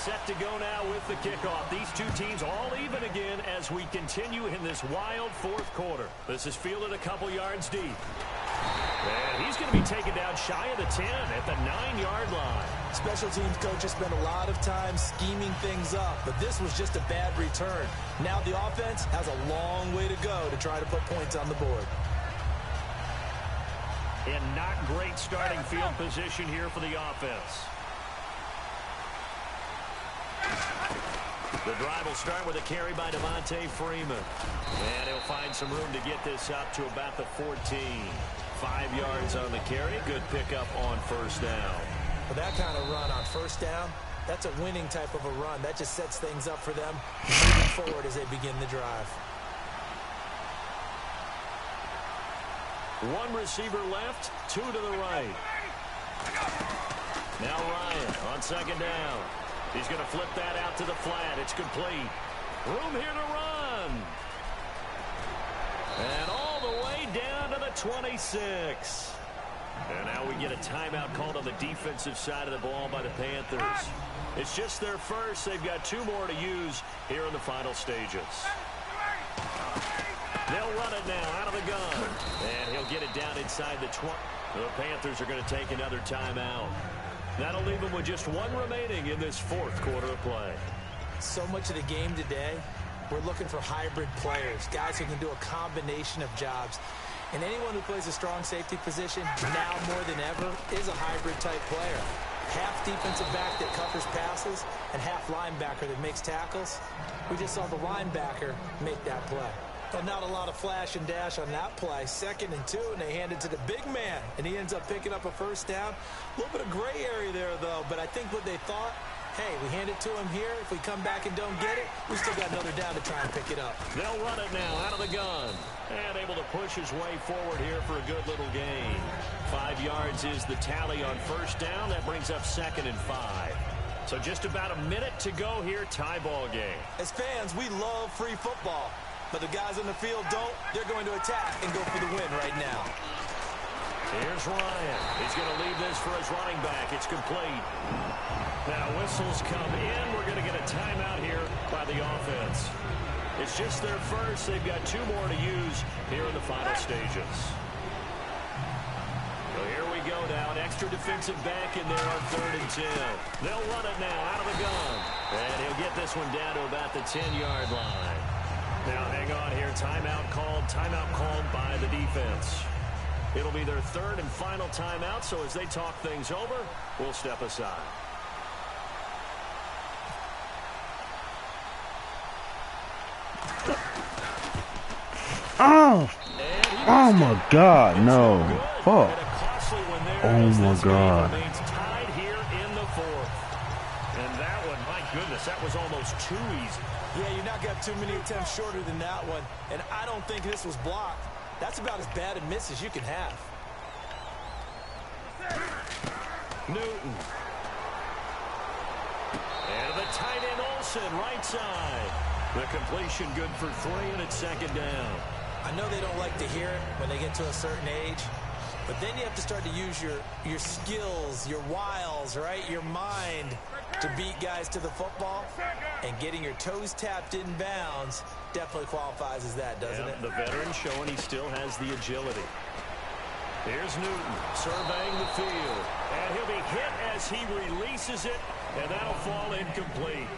Set to go now with the kickoff. These two teams all even again as we continue in this wild 4th quarter. This is fielded a couple yards deep. And he's going to be taken down shy of the 10 at the 9-yard line. Special teams coaches spend a lot of time scheming things up, but this was just a bad return. Now the offense has a long way to go to try to put points on the board. And not great starting field position here for the offense. The drive will start with a carry by Devontae Freeman. And he'll find some room to get this up to about the 14. 5 yards on the carry. Good pickup on first down. For that kind of run on first down, That's a winning type of a run. That just sets things up for them moving forward as they begin the drive. One receiver left, two to the right. Now Ryan on second down. He's going to flip that out to the flat. It's complete. Room here to run. And all the way down to the 26. And now we get a timeout called on the defensive side of the ball by the Panthers. It's just their first. They've got two more to use here in the final stages. They'll run it now out of the gun. And he'll get it down inside the 20. The Panthers are going to take another timeout. That'll leave them with just one remaining in this fourth quarter of play. So much of the game today, we're looking for hybrid players, guys who can do a combination of jobs. And anyone who plays a strong safety position, now more than ever, is a hybrid-type player. Half defensive back that covers passes and half linebacker that makes tackles. We just saw the linebacker make that play. But not a lot of flash and dash on that play. 2nd and 2, and they hand it to the big man, and he ends up picking up a first down. A little bit of gray area there, though, but I think what they thought, hey, we hand it to him here. If we come back and don't get it, we still got another down to try and pick it up. They'll run it now out of the gun. And able to push his way forward here for a good little gain. 5 yards is the tally on first down. That brings up 2nd and 5. So just about a minute to go here, tie ball game. As fans, we love free football. But the guys on the field don't. They're going to attack and go for the win right now. Here's Ryan. He's going to leave this for his running back. It's complete. Now whistles come in. We're going to get a timeout here by the offense. It's just their first. They've got two more to use here in the final stages. So here we go now. An extra defensive back in there on 3rd and 10. They'll run it now out of the gun. And he'll get this one down to about the 10-yard line. Now hang on here. Timeout called by the defense. It'll be their 3rd and final timeout, so as they talk things over, we'll step aside. Oh! Oh my God, no. Fuck. Oh my God. Tied here in the 4th. And that one, my goodness, that was almost too easy. Yeah, you're not going to have too many attempts shorter than that one. And I don't think this was blocked. That's about as bad a miss as you can have. Newton. And the tight end Olsen, right side. The completion good for 3, and it's 2nd down. I know they don't like to hear it when they get to a certain age, but then you have to start to use your skills, your wiles, right? Your mind to beat guys to the football. And getting your toes tapped in bounds definitely qualifies as that, doesn't it? The veteran showing he still has the agility. Here's Newton surveying the field. And he'll be hit as he releases it, and that'll fall incomplete.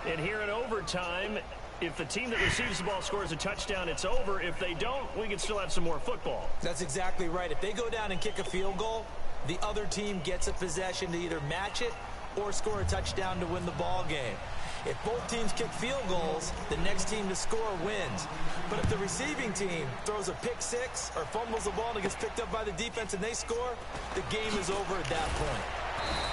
And here in overtime, if the team that receives the ball scores a touchdown, it's over. If they don't, we can still have some more football. That's exactly right. If they go down and kick a field goal, the other team gets a possession to either match it or score a touchdown to win the ball game. If both teams kick field goals, the next team to score wins. But if the receiving team throws a pick six or fumbles the ball and it gets picked up by the defense and they score, the game is over at that point.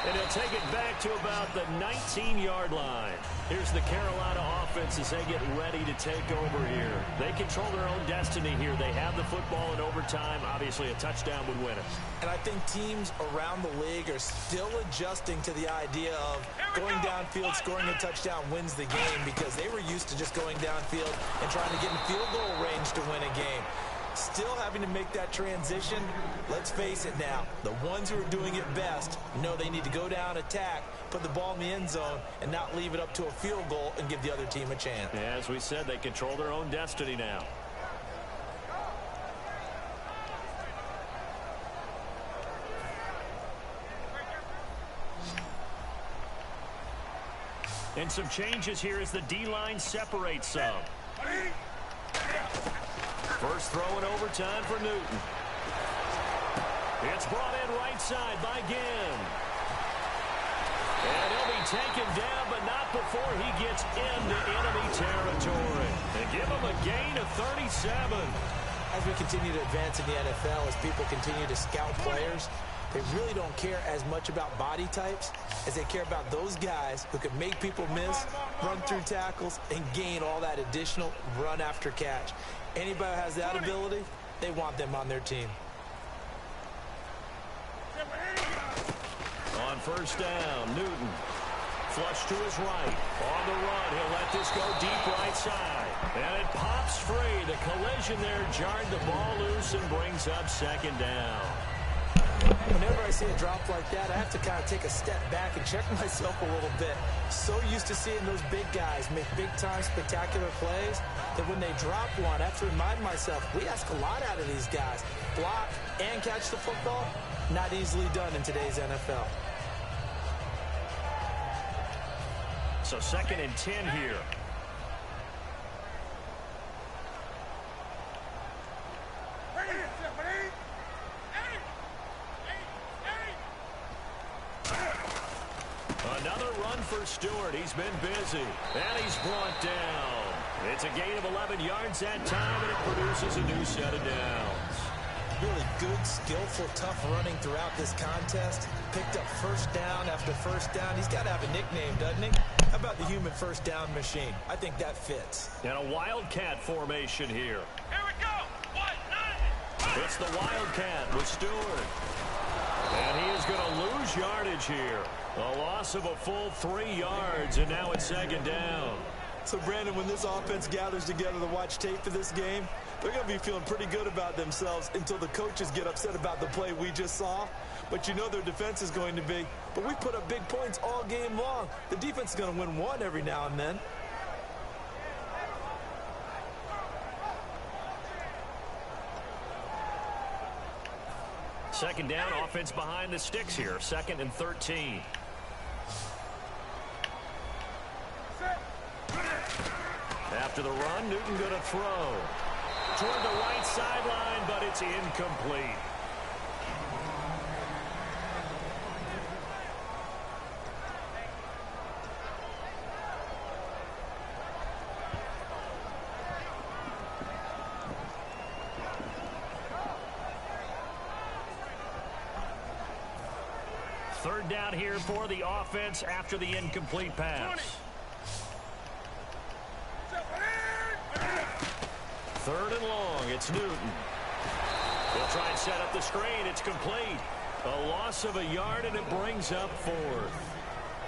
And he'll take it back to about the 19-yard line. Here's the Carolina offense as they get ready to take over here. They control their own destiny here. They have the football in overtime. Obviously, a touchdown would win it. And I think teams around the league are still adjusting to the idea of going downfield, scoring a touchdown wins the game, because they were used to just going downfield and trying to get in field goal range to win a game. Still having to make that transition. Let's face it now, the ones who are doing it best know they need to go down, attack, put the ball in the end zone, and not leave it up to a field goal and give the other team a chance. As we said, they control their own destiny now. And some changes here as the D-line separates some. First throw in overtime for Newton. It's brought in right side by Ginn. And he'll be taken down, but not before he gets into enemy territory. They give him a gain of 37. As we continue to advance in the NFL, as people continue to scout players, They really don't care as much about body types as they care about those guys who can make people miss, run through tackles, and gain all that additional run after catch. Anybody who has that ability, they want them on their team. On first down, Newton. Flush to his right. On the run, he'll let this go deep right side. And it pops free. The collision there jarred the ball loose and brings up second down. Whenever I see a drop like that, I have to kind of take a step back and check myself a little bit. So used to seeing those big guys make big-time spectacular plays that when they drop one, I have to remind myself, we ask a lot out of these guys. Block and catch the football, not easily done in today's NFL. So 2nd and 10 here. Another run for Stewart. He's been busy. And he's brought down. It's a gain of 11 yards that time, and it produces a new set of downs. Really good, skillful, tough running throughout this contest. Picked up first down after first down. He's got to have a nickname, doesn't he? How about the human first down machine? I think that fits. And a Wildcat formation here. Here we go. 1-9. It's the Wildcat with Stewart. And he is going to lose yardage here. A loss of a full 3 yards, and now it's 2nd down. So, Brandon, when this offense gathers together to watch tape for this game, they're going to be feeling pretty good about themselves until the coaches get upset about the play we just saw. But you know their defense is going to be. But we put up big points all game long. The defense is going to win one every now and then. Second down, offense behind the sticks here. 2nd and 13. After the run, Newton going to throw. Toward the right sideline, but it's incomplete. Third down here for the offense after the incomplete pass. 3rd and long, it's Newton. He'll try and set up the screen. It's complete. A loss of a yard, and it brings up 4th.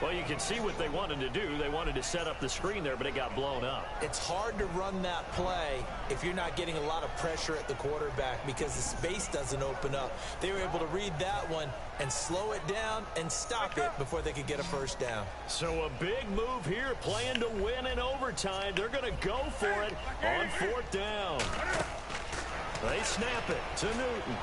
Well, you can see what they wanted to do. They wanted to set up the screen there, but it got blown up. It's hard to run that play if you're not getting a lot of pressure at the quarterback because the space doesn't open up. They were able to read that one and slow it down and stop it before they could get a first down. So a big move here, playing to win in overtime. They're going to go for it on 4th down. They snap it to Newton.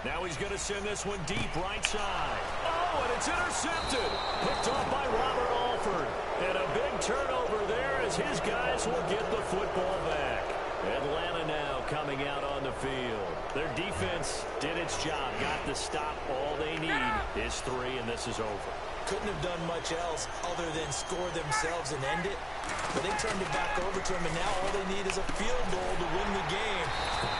Now he's going to send this one deep right side. Oh, and it's intercepted. Picked off by Robert Alford. And a big turnover there as his guys will get the football back. Atlanta now coming out on the field. Their defense did its job. Got the stop. All they need is 3, and this is over. Couldn't have done much else other than score themselves and end it. But they turned it back over to him, and now all they need is a field goal to win the game.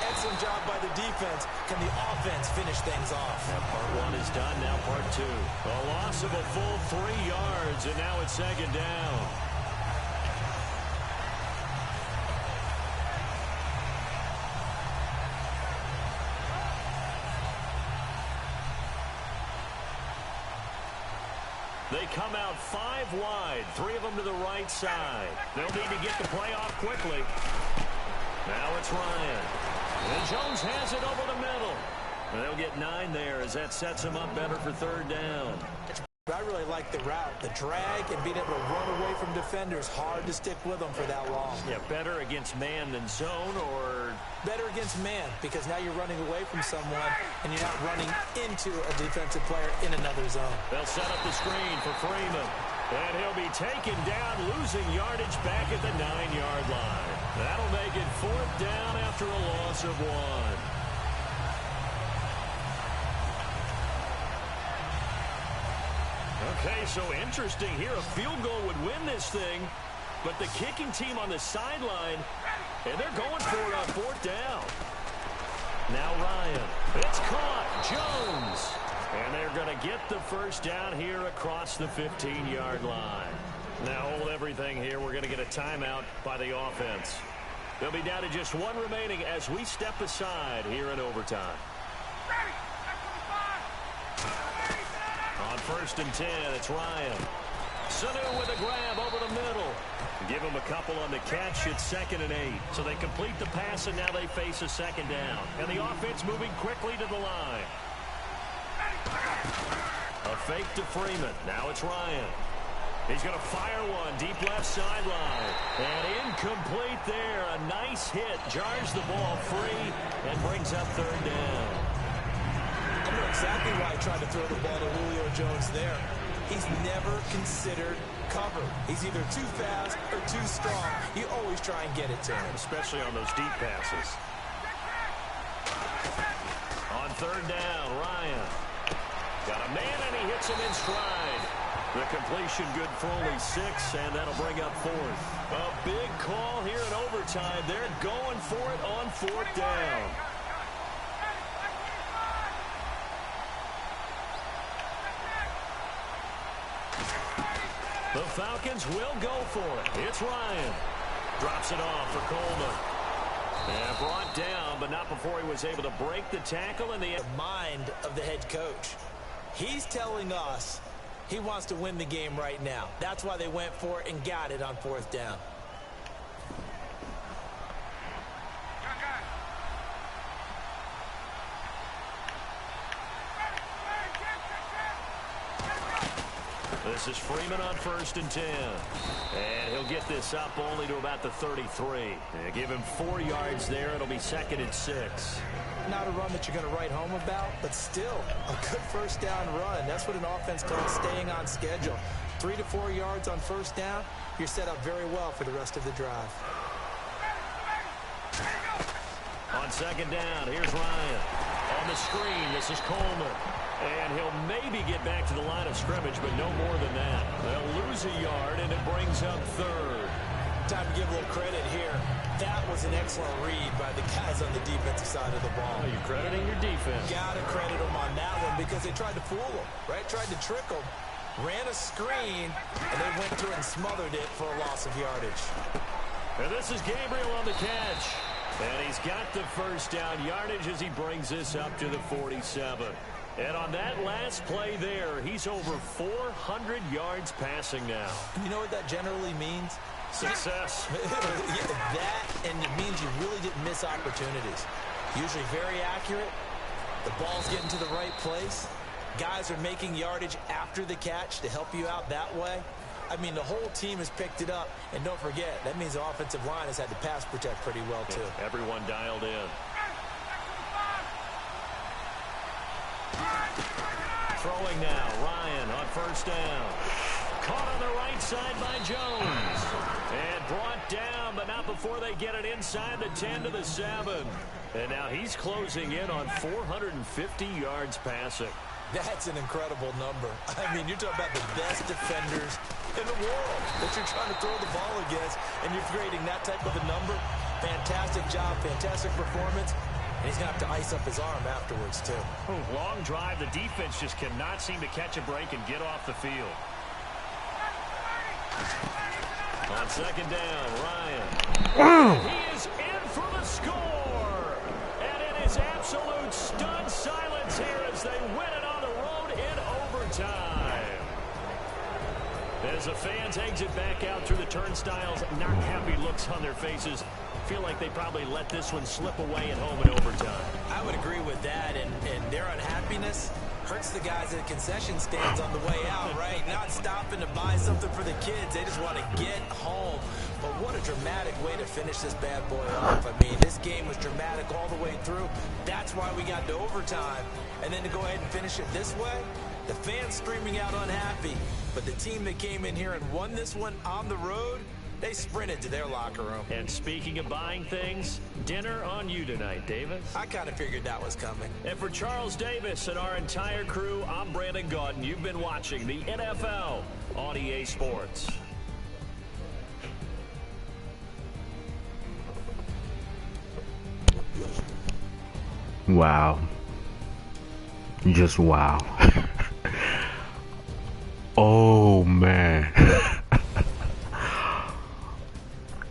Excellent job by the defense. Can the offense finish things off? Now part 1 is done. Now part 2. A loss of a full 3 yards, and now it's 2nd down. They come out 5 wide, 3 of them to the right side. They'll need to get the play off quickly. Now it's Ryan. And Jones has it over the middle. And they'll get 9 there as that sets them up better for 3rd down. I really like the route, the drag, and being able to run away from defenders. Hard to stick with them for that long. Yeah, better against man than zone, or better against man, because now you're running away from someone and you're not running into a defensive player in another zone. They'll set up the screen for Freeman. And he'll be taken down, losing yardage back at the 9-yard line. That'll make it 4th down after a loss of 1. Okay, so interesting here. A field goal would win this thing, but the kicking team on the sideline, and they're going for it on 4th down. Now Ryan. It's caught. Jones. And they're going to get the first down here across the 15-yard line. Now hold everything here. We're going to get a timeout by the offense. They'll be down to just one remaining as we step aside here in overtime. On 1st and 10, it's Ryan. Sanu with a grab over the middle. Give him a couple on the catch. It's 2nd and 8. So they complete the pass, and now they face a 2nd down. And the offense moving quickly to the line. A fake to Freeman. Now it's Ryan. He's going to fire one deep left sideline. And incomplete there. A nice hit. Jars the ball free and brings up 3rd down. I know exactly why he tried to throw the ball to Julio Jones there. He's never considered cover. He's either too fast or too strong. You always try and get it to him. Especially on those deep passes. On 3rd down, Ryan. Got a man, and he hits him in stride. The completion good for only 6, and that'll bring up 4th. A big call here in overtime. They're going for it on 4th down. The Falcons will go for it. It's Ryan. Drops it off for Coleman. And brought down, but not before he was able to break the tackle. And the mind of the head coach. He's telling us he wants to win the game right now. That's why they went for it and got it on 4th down. This is Freeman on 1st and 10. And he'll get this up only to about the 33. Give him 4 yards there. It'll be 2nd and 6. Not a run that you're going to write home about, but still a good 1st down run. That's what an offense calls staying on schedule. 3 to 4 yards on 1st down. You're set up very well for the rest of the drive. On 2nd down, here's Ryan. On the screen, this is Coleman. And he'll maybe get back to the line of scrimmage, but no more than that. They'll lose a yard, and it brings up 3rd. Time to give a little credit here. That was an excellent read by the guys on the defensive side of the ball. Oh, you're crediting your defense. Got to credit them on that one because they tried to fool them, right? Tried to trick them. Ran a screen, and they went through and smothered it for a loss of yardage. And this is Gabriel on the catch. And he's got the 1st down yardage as he brings this up to the 47. And on that last play there, he's over 400 yards passing now. You know what that generally means? Success. Yeah, that, and it means you really didn't miss opportunities. Usually very accurate. The ball's getting to the right place. Guys are making yardage after the catch to help you out that way. I mean, the whole team has picked it up. And don't forget, that means the offensive line has had to pass protect pretty well, too. Yeah, everyone dialed in. Throwing now, Ryan on 1st down. Caught on the right side by Jones. And brought down, but not before they get it inside the 10 to the 7. And now he's closing in on 450 yards passing. That's an incredible number. I mean, you're talking about the best defenders in the world that you're trying to throw the ball against, and you're creating that type of a number. Fantastic job, fantastic performance. And he's going to have to ice up his arm afterwards, too. Long drive. The defense just cannot seem to catch a break and get off the field. On 2nd down, Ryan. He is in for the score. And it is absolute stunned silence here as they win it on the road in overtime. As the fans exit back out through the turnstiles, not happy looks on their faces. Feel like they probably let this one slip away at home in overtime. I would agree with that, and their unhappiness hurts the guys at the concession stands on the way out, right? Not stopping to buy something for the kids. They just want to get home. But what a dramatic way to finish this bad boy off. I mean, this game was dramatic all the way through. That's why we got to overtime. And then to go ahead and finish it this way, the fans streaming out unhappy. But the team that came in here and won this one on the road, they sprinted to their locker room. And speaking of buying things, dinner on you tonight, Davis. I kind of figured that was coming. And for Charles Davis and our entire crew, I'm Brandon Gaudin. You've been watching the NFL on EA Sports. Wow. Just wow. Oh man.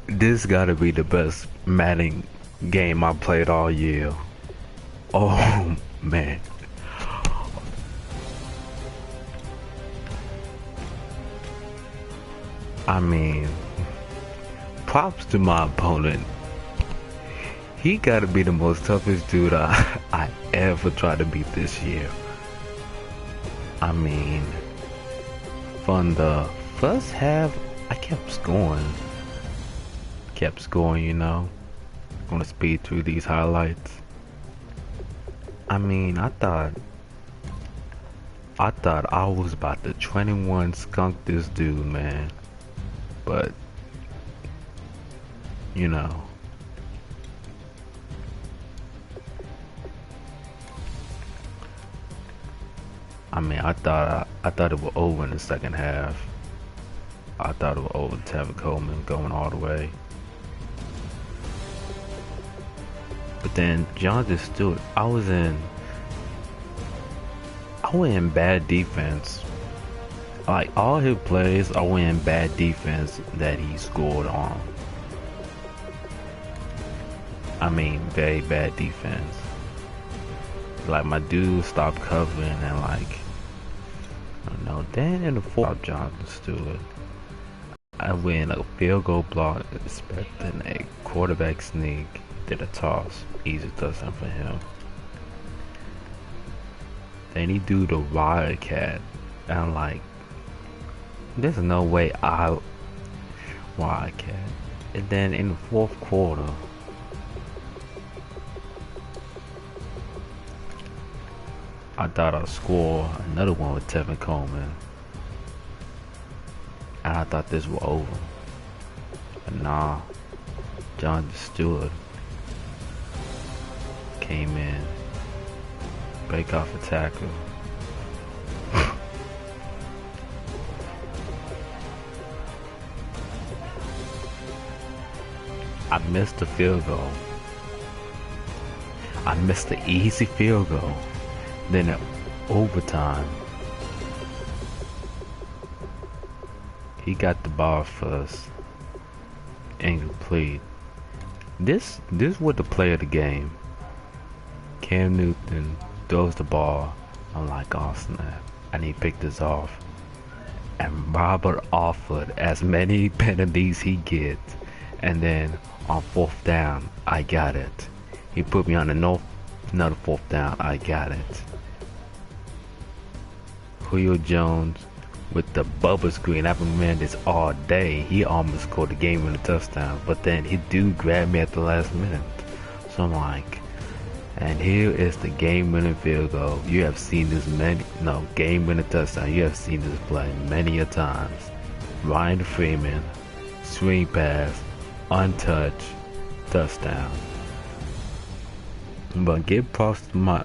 This gotta be the best Madden game I played all year. Oh man. I mean, props to my opponent. He gotta be the most toughest dude I ever tried to beat this year. I mean, from the first half, I kept scoring, you know. Gonna speed through these highlights. I mean, I thought I was about to 21 skunk this dude, man. But, you know. I mean, I thought it was over in the second half. I thought it was over Tevin Coleman going all the way. But then Jonathan Stewart, I went in bad defense. Like all his plays, I went in bad defense that he scored on. I mean, very bad defense. Like my dude stopped covering and like, I don't know. Then in the fourth, Jonathan Stewart, I went a field goal block, expecting a quarterback sneak, did a toss, easy touchdown for him. Then he do the Wildcat, and I'm like, there's no way I'll Wildcat. And then in the fourth quarter, I thought I'd score another one with Tevin Coleman. And I thought this was over. But nah, Jonathan Stewart came in, break off a tackle. I missed the field goal. I missed the easy field goal. Then at overtime, he got the ball first, incomplete. This was the play of the game. Cam Newton throws the ball. I'm like, oh snap, and he picked this off. And Robert offered as many penalties he gets, and then on fourth down, I got it. He put me on another fourth down. I got it. Julio Jones with the bubble screen. I've been running this all day. He almost scored the game winning touchdown, but then he do grab me at the last minute. So I'm like, and here is the game winning field goal. You have seen this game winning touchdown. You have seen this play many a times. Ryan Freeman, swing pass, untouched, touchdown. But give props to my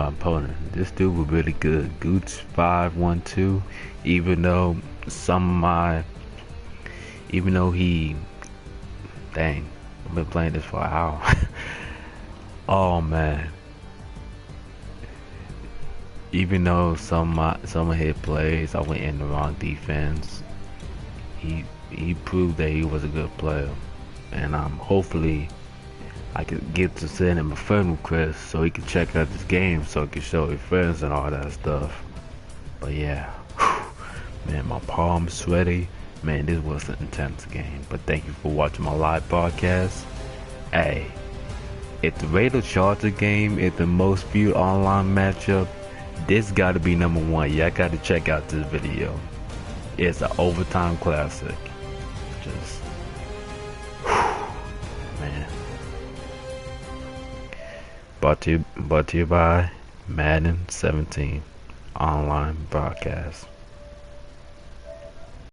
opponent. This dude was really good. Gooch 5-1-2. Even though dang, I've been playing this for an hour. Oh man. Even though some of his plays, I went in the wrong defense. He proved that he was a good player, and hopefully I could get to send him a friend request so he can check out this game, so he can show his friends and all that stuff. But yeah, man, my palms sweaty. Man, this was an intense game. But thank you for watching my live podcast. Hey, if the Raiders Charger game is the most viewed online matchup, this gotta be number one. Y'all gotta check out this video. It's an overtime classic. Just man. Brought to you by Madden 17 online broadcast.